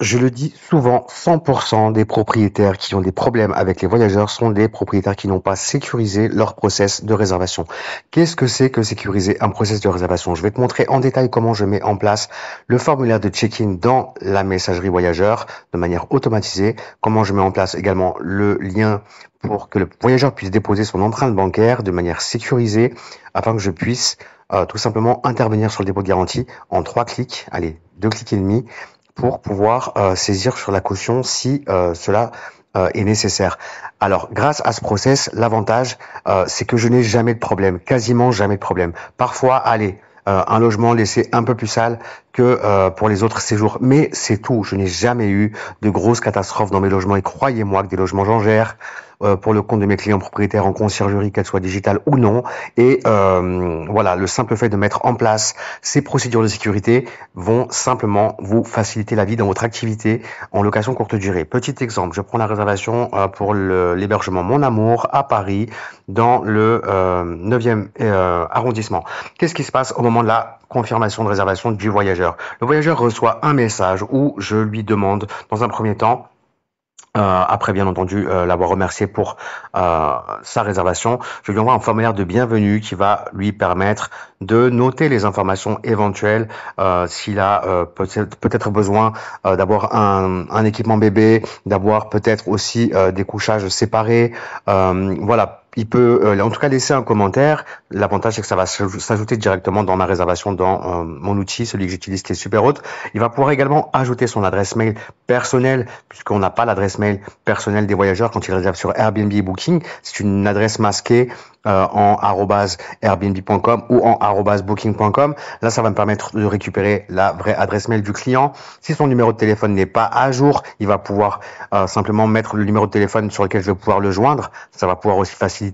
Je le dis souvent, 100% des propriétaires qui ont des problèmes avec les voyageurs sont des propriétaires qui n'ont pas sécurisé leur process de réservation. Qu'est-ce que c'est que sécuriser un process de réservation? Je vais te montrer en détail comment je mets en place le formulaire de check-in dans la messagerie voyageur de manière automatisée, comment je mets en place également le lien pour que le voyageur puisse déposer son empreinte bancaire de manière sécurisée afin que je puisse tout simplement intervenir sur le dépôt de garantie en 3 clics, allez, 2 clics et demi, pour pouvoir saisir sur la caution si cela est nécessaire. Alors, grâce à ce process, l'avantage, c'est que je n'ai jamais de problème, quasiment jamais de problème. Parfois, allez, un logement laissé un peu plus sale que pour les autres séjours, mais c'est tout. Je n'ai jamais eu de grosses catastrophes dans mes logements et croyez-moi que des logements j'en gère pour le compte de mes clients propriétaires en conciergerie, qu'elle soit digitale ou non. Et voilà, le simple fait de mettre en place ces procédures de sécurité vont simplement vous faciliter la vie dans votre activité en location courte durée. Petit exemple, je prends la réservation pour l'hébergement Mon Amour à Paris dans le 9e arrondissement. Qu'est-ce qui se passe au moment de la confirmation de réservation du voyageur? Le voyageur reçoit un message où je lui demande dans un premier temps après, bien entendu, l'avoir remercié pour sa réservation, je lui envoie un formulaire de bienvenue qui va lui permettre de noter les informations éventuelles s'il a peut-être besoin d'avoir un équipement bébé, d'avoir peut-être aussi des couchages séparés. Voilà. Il peut en tout cas laisser un commentaire. L'avantage, c'est que ça va s'ajouter directement dans ma réservation dans mon outil, celui que j'utilise qui est Superhôte. Il va pouvoir également ajouter son adresse mail personnelle, puisqu'on n'a pas l'adresse mail personnelle des voyageurs quand ils réservent sur Airbnb et Booking. C'est une adresse masquée en @airbnb.com ou en @booking.com. Là, ça va me permettre de récupérer la vraie adresse mail du client. Si son numéro de téléphone n'est pas à jour, il va pouvoir simplement mettre le numéro de téléphone sur lequel je vais pouvoir le joindre. Ça va pouvoir aussi faciliter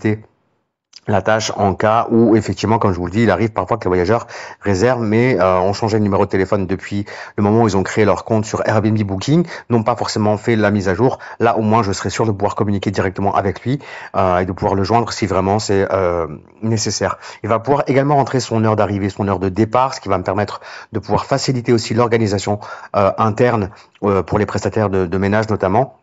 la tâche en cas où, effectivement, comme je vous le dis, il arrive parfois que les voyageurs réservent, mais ont changé de numéro de téléphone depuis le moment où ils ont créé leur compte sur Airbnb Booking, n'ont pas forcément fait la mise à jour. Là, au moins, je serai sûr de pouvoir communiquer directement avec lui et de pouvoir le joindre si vraiment c'est nécessaire. Il va pouvoir également rentrer son heure d'arrivée, son heure de départ, ce qui va me permettre de pouvoir faciliter aussi l'organisation interne pour les prestataires de ménage notamment,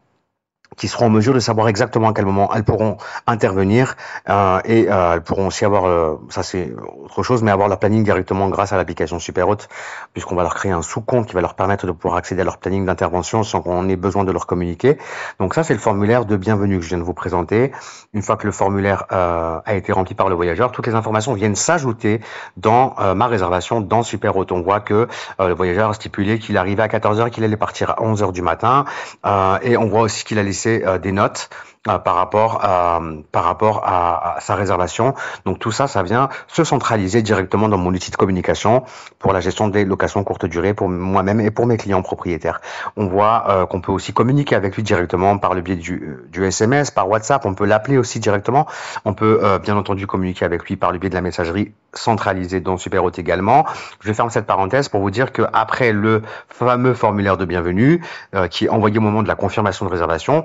qui seront en mesure de savoir exactement à quel moment elles pourront intervenir elles pourront aussi avoir, ça c'est autre chose, mais avoir leur planning directement grâce à l'application Superhôte, puisqu'on va leur créer un sous-compte qui va leur permettre de pouvoir accéder à leur planning d'intervention sans qu'on ait besoin de leur communiquer. Donc ça, c'est le formulaire de bienvenue que je viens de vous présenter. Une fois que le formulaire a été rempli par le voyageur, toutes les informations viennent s'ajouter dans ma réservation dans Superhôte. On voit que le voyageur a stipulé qu'il arrivait à 14h, qu'il allait partir à 11h du matin et on voit aussi qu'il a laissé des notes par rapport à sa réservation. Donc tout ça, ça vient se centraliser directement dans mon outil de communication pour la gestion des locations courte durée pour moi-même et pour mes clients propriétaires. On voit qu'on peut aussi communiquer avec lui directement par le biais du SMS, par WhatsApp. On peut l'appeler aussi directement. On peut bien entendu communiquer avec lui par le biais de la messagerie centralisée dans Superhôte également. Je vais fermer cette parenthèse pour vous dire que après le fameux formulaire de bienvenue qui est envoyé au moment de la confirmation de réservation,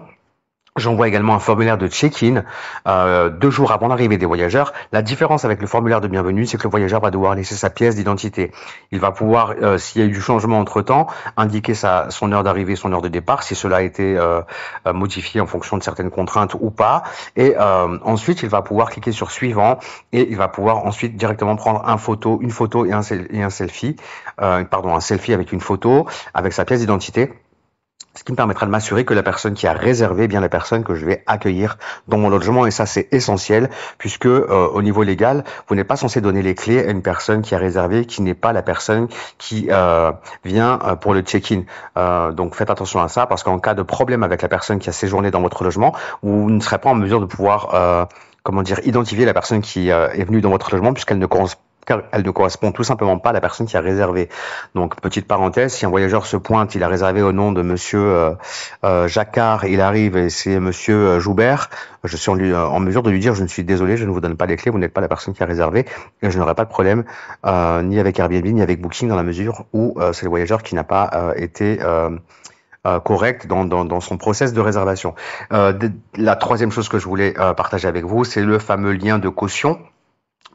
j'envoie également un formulaire de check-in 2 jours avant l'arrivée des voyageurs. La différence avec le formulaire de bienvenue, c'est que le voyageur va devoir laisser sa pièce d'identité. Il va pouvoir, s'il y a eu du changement entre-temps, indiquer son heure d'arrivée, son heure de départ, si cela a été modifié en fonction de certaines contraintes ou pas. Et ensuite, il va pouvoir cliquer sur suivant et il va pouvoir ensuite directement prendre une photo et un selfie, un selfie avec une photo, avec sa pièce d'identité. Ce qui me permettra de m'assurer que la personne qui a réservé est bien la personne que je vais accueillir dans mon logement. Et ça, c'est essentiel puisque au niveau légal, vous n'êtes pas censé donner les clés à une personne qui a réservé, qui n'est pas la personne qui vient pour le check-in. Donc faites attention à ça parce qu'en cas de problème avec la personne qui a séjourné dans votre logement, vous ne serez pas en mesure de pouvoir identifier la personne qui est venue dans votre logement puisqu'elle ne correspond car elle ne correspond tout simplement pas à la personne qui a réservé. Donc, petite parenthèse, si un voyageur se pointe, il a réservé au nom de monsieur Jacquard, il arrive et c'est monsieur Joubert, je suis en mesure de lui dire, je ne suis désolé, je ne vous donne pas les clés, vous n'êtes pas la personne qui a réservé, et je n'aurai pas de problème ni avec Airbnb, ni avec Booking, dans la mesure où c'est le voyageur qui n'a pas été correct dans son process de réservation. La troisième chose que je voulais partager avec vous, c'est le fameux lien de caution.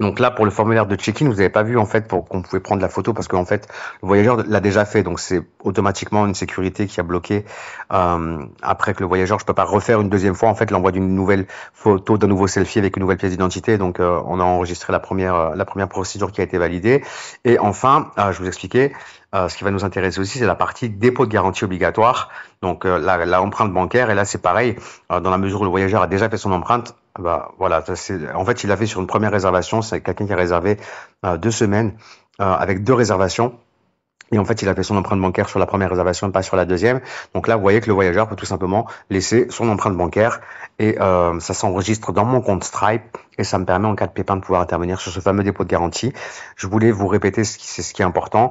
Donc là, pour le formulaire de check-in, vous n'avez pas vu en fait pour qu'on pouvait prendre la photo parce qu'en fait, le voyageur l'a déjà fait. Donc c'est automatiquement une sécurité qui a bloqué après que le voyageur, je peux pas refaire une deuxième fois en fait l'envoi d'une nouvelle photo, d'un nouveau selfie avec une nouvelle pièce d'identité. Donc on a enregistré la première procédure qui a été validée. Et enfin, je vous expliquais. Ce qui va nous intéresser aussi, c'est la partie dépôt de garantie obligatoire. Donc la empreinte bancaire. Et là, c'est pareil. Dans la mesure où le voyageur a déjà fait son empreinte, bah voilà, en fait, il l'a fait sur une première réservation. C'est quelqu'un qui a réservé 2 semaines avec 2 réservations. Et en fait, il a fait son empreinte bancaire sur la première réservation et pas sur la deuxième. Donc là, vous voyez que le voyageur peut tout simplement laisser son empreinte bancaire et ça s'enregistre dans mon compte Stripe et ça me permet en cas de pépin de pouvoir intervenir sur ce fameux dépôt de garantie. Je voulais vous répéter, c'est ce qui est important,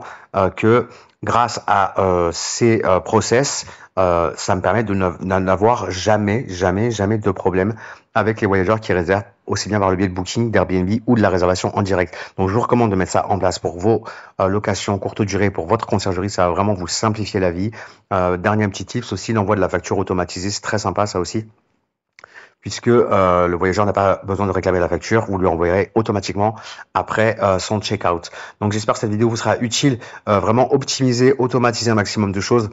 que grâce à ces process, ça me permet de n'avoir jamais de problème avec les voyageurs qui réservent aussi bien par le biais de Booking, d'Airbnb ou de la réservation en direct. Donc je vous recommande de mettre ça en place pour vos locations courte durée, pour votre conciergerie, ça va vraiment vous simplifier la vie. Dernier petit tips aussi, l'envoi de la facture automatisée, c'est très sympa ça aussi, puisque le voyageur n'a pas besoin de réclamer la facture, vous lui envoyerez automatiquement après son check-out. Donc j'espère que cette vidéo vous sera utile, vraiment optimiser, automatiser un maximum de choses,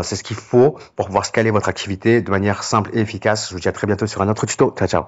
c'est ce qu'il faut pour pouvoir scaler votre activité de manière simple et efficace. Je vous dis à très bientôt sur un autre tuto. Ciao, ciao.